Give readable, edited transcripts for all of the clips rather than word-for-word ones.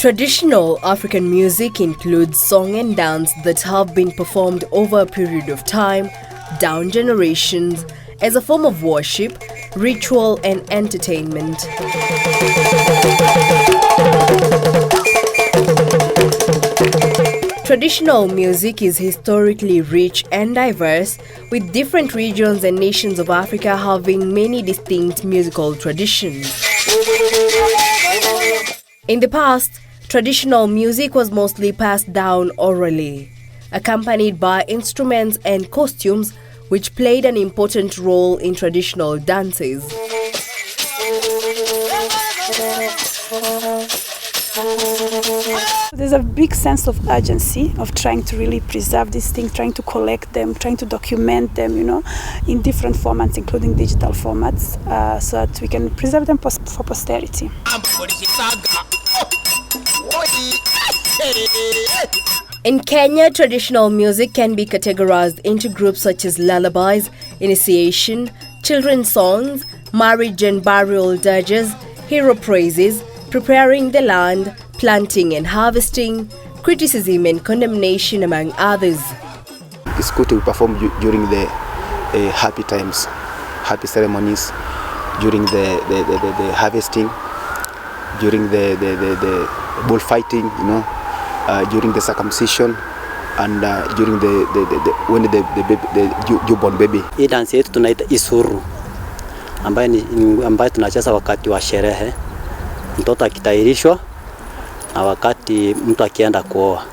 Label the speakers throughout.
Speaker 1: Traditional African music includes song and dance that have been performed over a period of time, down generations, as a form of worship, ritual and entertainment. Traditional music is historically rich and diverse, with different regions and nations of Africa having many distinct musical traditions. In the past, traditional music was mostly passed down orally, accompanied by instruments and costumes which played an important role in traditional dances.
Speaker 2: There's a big sense of urgency of trying to really preserve these things, trying to collect them, trying to document them, in different formats, including digital formats, so that we can preserve them for posterity.
Speaker 1: In Kenya, traditional music can be categorized into groups such as lullabies, initiation, children's songs, marriage and burial dirges, hero praises, preparing the land, planting and harvesting, criticism and condemnation, among others.
Speaker 3: It's good to perform during the happy times, happy ceremonies, during the harvesting, during the bullfighting, during the circumcision, and during when the newborn baby.
Speaker 4: Hii dance yetu tunaita isuru, ambayo tunacheza wakati wa sherehe, mtoto akitairishwa na wakati mtu akienda kuoa,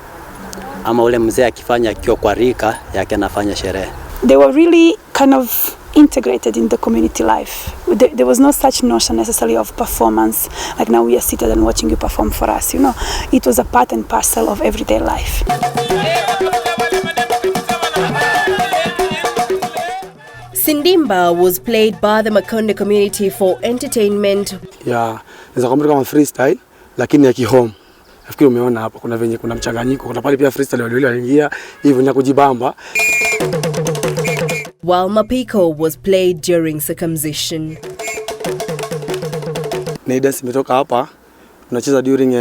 Speaker 4: ama ule mzee akifanya akiwa kwa rika yake anafanya sherehe.
Speaker 2: They were really kind of integrated in the community life. There was no such notion necessarily of performance, like now we are seated and watching you perform for us, It was a part and parcel of everyday life.
Speaker 1: Cindimba was played by the Makonde community for entertainment.
Speaker 5: Yeah, it's kama freestyle lakini ya kihome. Nafikiri umeona hapo kuna mchanganyiko, kuna pale pia freestyle waliingia hivyo na kujibamba.
Speaker 1: While Mapiko was played during circumcision.
Speaker 5: Na dance imetoka hapa tunacheza during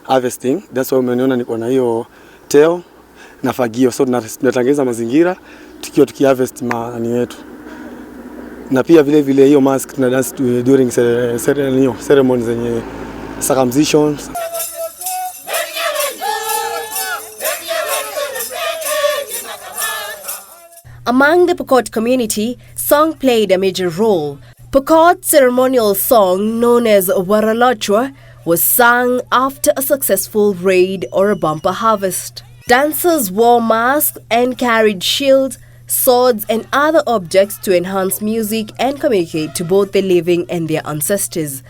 Speaker 5: harvesting. That's why umeniona niko na hiyo tail na fagio, so tunatangeza mazingira tukiharvest mani yetu. Na pia vile hiyo mask tuna dance during ceremonies zenye circumcisions.
Speaker 1: Among the Pokot community, song played a major role. Pokot's ceremonial song, known as Waralochwa, was sung after a successful raid or a bumper harvest. Dancers wore masks and carried shields, swords and other objects to enhance music and communicate to both the living and their ancestors.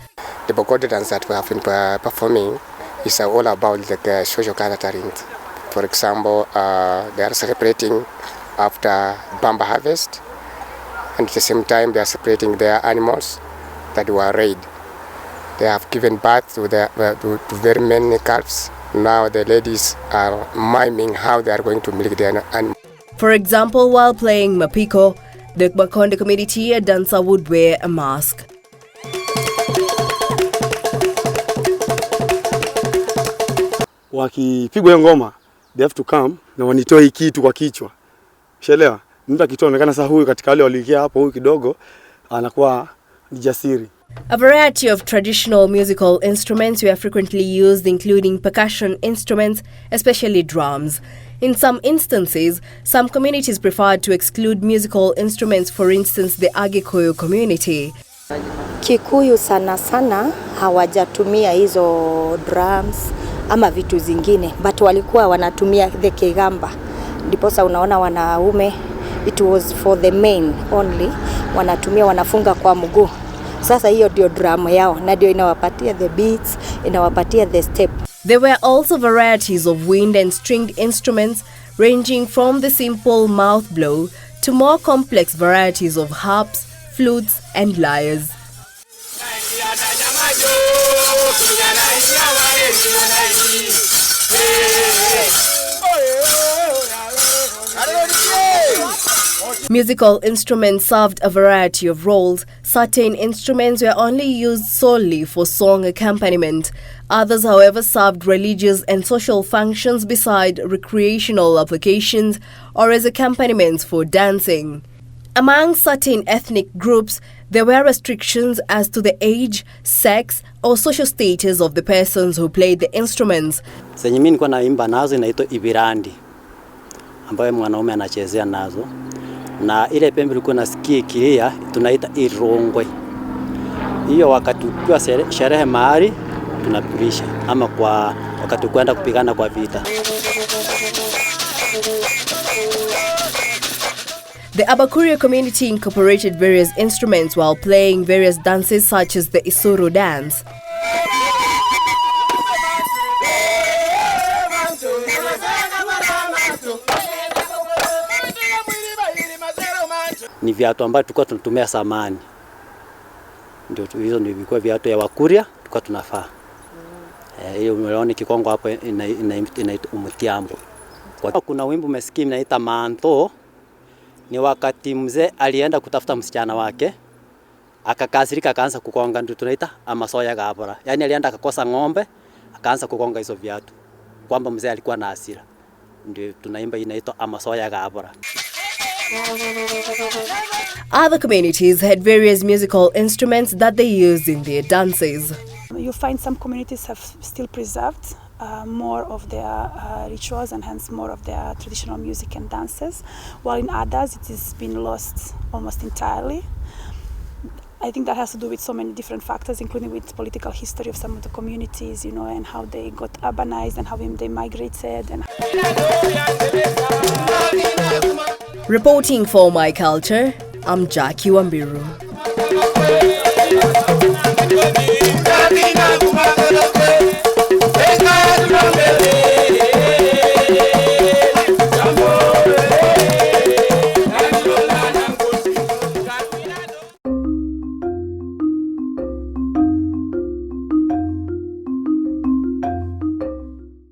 Speaker 6: The Pokot dance that we have been performing is all about the social gatherings. For example, they are celebrating after bumper harvest, and at the same time they are separating their animals that were raided. They have given birth to very many calves. Now the ladies are miming how they are going to milk their animals.
Speaker 1: For example, while playing Mapiko, the Makonde community, a dancer would wear a mask.
Speaker 5: Wakipigwa ngoma, they have to come na wanitoe kitu kwa kichwa. Shelewa, mtu akitoonekana sasa huyu katika wale waliingia hapo huyu kidogo anakuwa ni jasiri.
Speaker 1: A variety of traditional musical instruments were frequently used, including percussion instruments, especially drums. In some instances, some communities preferred to exclude musical instruments, for instance, the Agikuyu community.
Speaker 7: Kikuyu sana hawajatumia hizo drums ama vitu zingine, but walikuwa wanatumia the kigamba. Ndiposa unaona wanaume, it was for the men only, wanafunga kwa mguu. Sasa hiyo ndio drum yao, na ndio inawapatia the beats, inawapatia the step.
Speaker 1: There were also varieties of wind and stringed instruments, ranging from the simple mouth blow to more complex varieties of harps, flutes and lyres. Musical instruments served a variety of roles. Certain instruments were only used solely for song accompaniment. Others, however, served religious and social functions beside recreational applications or as accompaniments for dancing. Among certain ethnic groups, there were restrictions as to the age, sex, or social status of the persons who played the instruments.
Speaker 4: Zenye mimi nilikuwa naimba nazo inaitwa ibirandi, ambayo mwanaume anachezea nazo, na ile pembe ilikuwa nasikia ikilia tunaita irongwe. Hiyo wakati ukiwa sherehe mahali tunapulisha, ama kwa wakati kwenda kupigana kwa vita.
Speaker 1: The Abakuria community incorporated various instruments while playing various dances such as the Isuru dance.
Speaker 4: Ni viatu ambavyo tulikuwa tunatumia zamani. Ndio hizo ndio vilikuwa viatu ya Wakuria tulikuwa tunafaa. Hiyo umeona kikongo hapo inaitwa umutiambo. Kuna wimbo umesikia inaitwa manto. Ni wakati mzee alienda kutafuta msichana wake, akakasirika akaanza kukonga, ndio tunaita amasoya gabora. Yaani alienda akakosa ng'ombe, akaanza kukonga hizo viatu. Kwamba mzee alikuwa na hasira. Ndio tunaimba inaitwa amasoya gabora.
Speaker 1: Other communities had various musical instruments that they used in their dances.
Speaker 2: You find some communities have still preserved more of their rituals and hence more of their traditional music and dances, while in others it has been lost almost entirely. I think that has to do with so many different factors, including with political history of some of the communities, you know, and how they got urbanized and how they migrated.
Speaker 1: Reporting for My Culture, I'm Jackie Wambiru.